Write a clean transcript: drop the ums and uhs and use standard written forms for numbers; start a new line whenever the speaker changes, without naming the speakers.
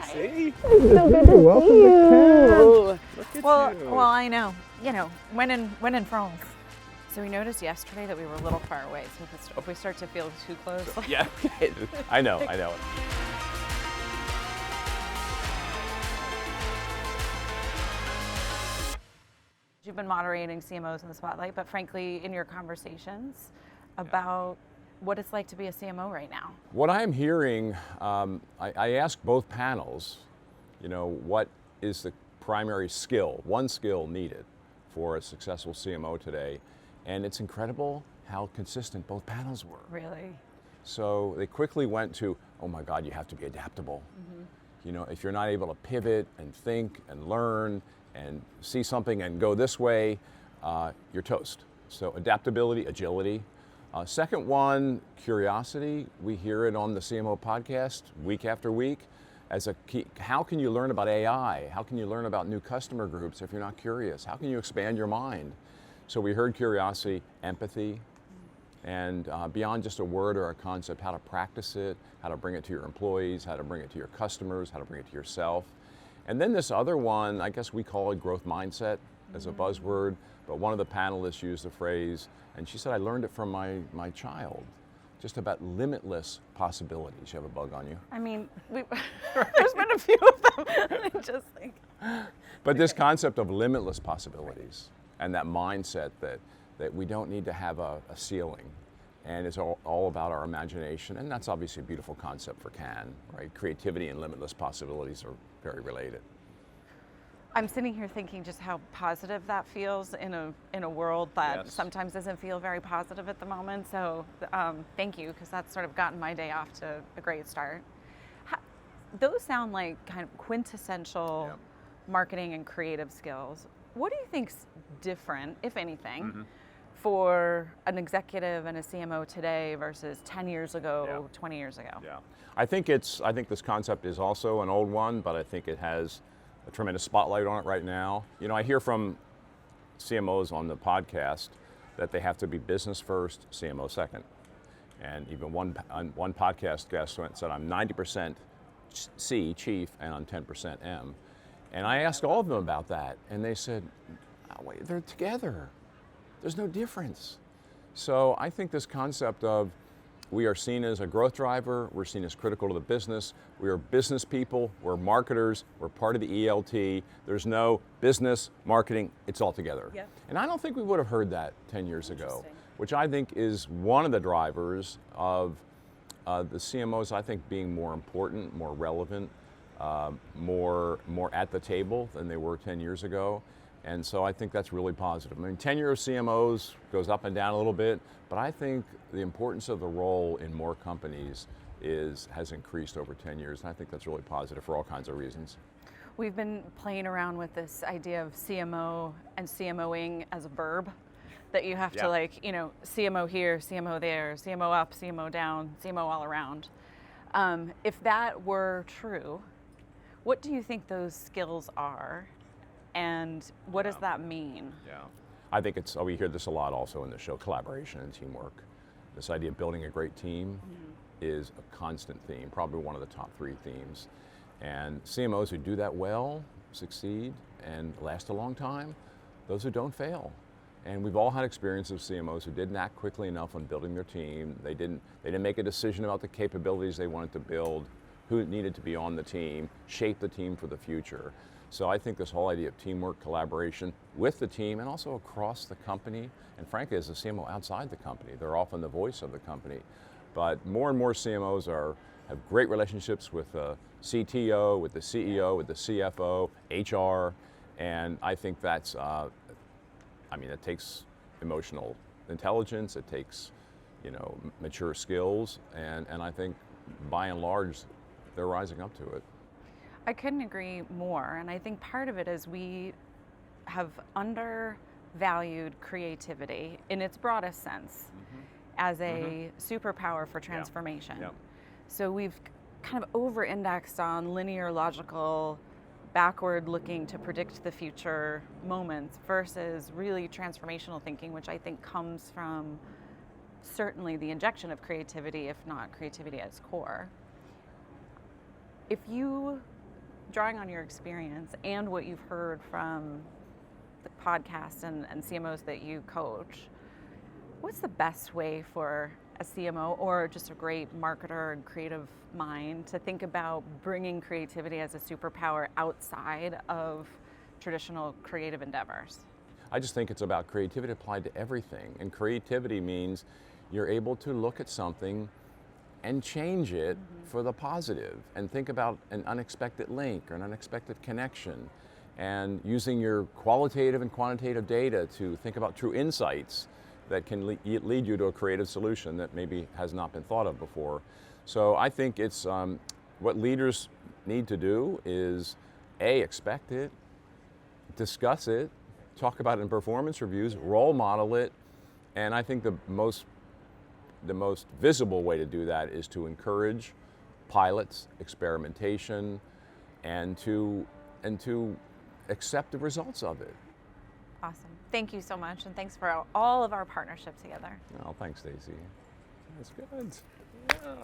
Stacy.
So good to
Welcome
see
to
you.
camp. Look at
Well,
you.
well, I know. When in France. So we noticed yesterday that we were a little far away. So if we start to feel too close,
Yeah, I know.
you've been moderating CMOs in the spotlight, but frankly, in your conversations about what it's like to be a CMO right now.
What I'm hearing, I asked both panels, what is the primary skill, one skill needed for a successful CMO today, and it's incredible how consistent both panels were.
Really?
So they quickly went to, oh my God, you have to be adaptable. If you're not able to pivot and think and learn and see something and go this way, you're toast. So adaptability, agility. Second one, curiosity. We hear it on the CMO podcast week after week as a key. How can you learn about AI? How can you learn about new customer groups if you're not curious? How can you expand your mind? So we heard curiosity, empathy, and beyond just a word or a concept, how to practice it, how to bring it to your employees, how to bring it to your customers, how to bring it to yourself. And then this other one, I guess we call it growth mindset as a buzzword, but one of the panelists used the phrase, and she said, I learned it from my child, just about limitless possibilities. You have a bug on you?
I mean, there's been a few of them. Just like.
But this concept of limitless possibilities and that mindset that we don't need to have a ceiling, and it's all about our imagination, and that's obviously a beautiful concept for Cannes, right? Creativity and limitless possibilities are very related.
I'm sitting here thinking just how positive that feels in a world that
Yes.
sometimes doesn't feel very positive at the moment. So thank you, because that's sort of gotten my day off to a great start. Those sound like kind of quintessential
Yep.
marketing and creative skills. What do you think's different, if anything, for an executive and a CMO today versus 10 years ago, 20 years ago?
Yeah, I think this concept is also an old one, but I think it has a tremendous spotlight on it right now. I hear from CMOs on the podcast that they have to be business first, CMO second. And even one podcast guest said, I'm 90% C, chief, and I'm 10% M. And I asked all of them about that, and they said, oh, wait, they're together. There's no difference. So I think this concept of we are seen as a growth driver, we're seen as critical to the business, we are business people, we're marketers, we're part of the ELT, there's no business, marketing, it's all together.
Yep.
And I don't think we would have heard that 10 years ago, which I think is one of the drivers of the CMOs, I think, being more important, more relevant, more at the table than they were 10 years ago. And so I think that's really positive. I mean, tenure of CMOs goes up and down a little bit, but I think the importance of the role in more companies has increased over 10 years, and I think that's really positive for all kinds of reasons.
We've been playing around with this idea of CMO and CMOing as a verb, that you have to CMO here, CMO there, CMO up, CMO down, CMO all around. If that were true, what do you think those skills are? And what does that mean?
Yeah, I think we hear this a lot also in the show, collaboration and teamwork. This idea of building a great team is a constant theme, probably one of the top 3 themes. And CMOs who do that well succeed and last a long time. Those who don't fail. And we've all had experience of CMOs who didn't act quickly enough on building their team. They didn't make a decision about the capabilities they wanted to build, who needed to be on the team, shape the team for the future. So I think this whole idea of teamwork, collaboration with the team and also across the company, and frankly as a CMO outside the company, they're often the voice of the company. But more and more CMOs have great relationships with the CTO, with the CEO, with the CFO, HR, and I think that's, it takes emotional intelligence, it takes, mature skills, and I think by and large, they're rising up to it.
I couldn't agree more, and I think part of it is we have undervalued creativity in its broadest sense as a superpower for transformation.
Yeah.
So we've kind of over-indexed on linear, logical, backward looking to predict the future moments versus really transformational thinking, which I think comes from certainly the injection of creativity, if not creativity at its core. If you drawing on your experience and what you've heard from the podcast and CMOs that you coach, what's the best way for a CMO or just a great marketer and creative mind to think about bringing creativity as a superpower outside of traditional creative endeavors?
I just think it's about creativity applied to everything. And creativity means you're able to look at something and change it for the positive and think about an unexpected link or an unexpected connection, and using your qualitative and quantitative data to think about true insights that can lead you to a creative solution that maybe has not been thought of before. So I think it's what leaders need to do is expect it, discuss it, talk about it in performance reviews, role model it, and I think the most visible way to do that is to encourage pilots, experimentation, and to accept the results of it.
Awesome. Thank you so much, and thanks for all of our partnership together.
Oh, thanks, Stacy. That's good. Yeah.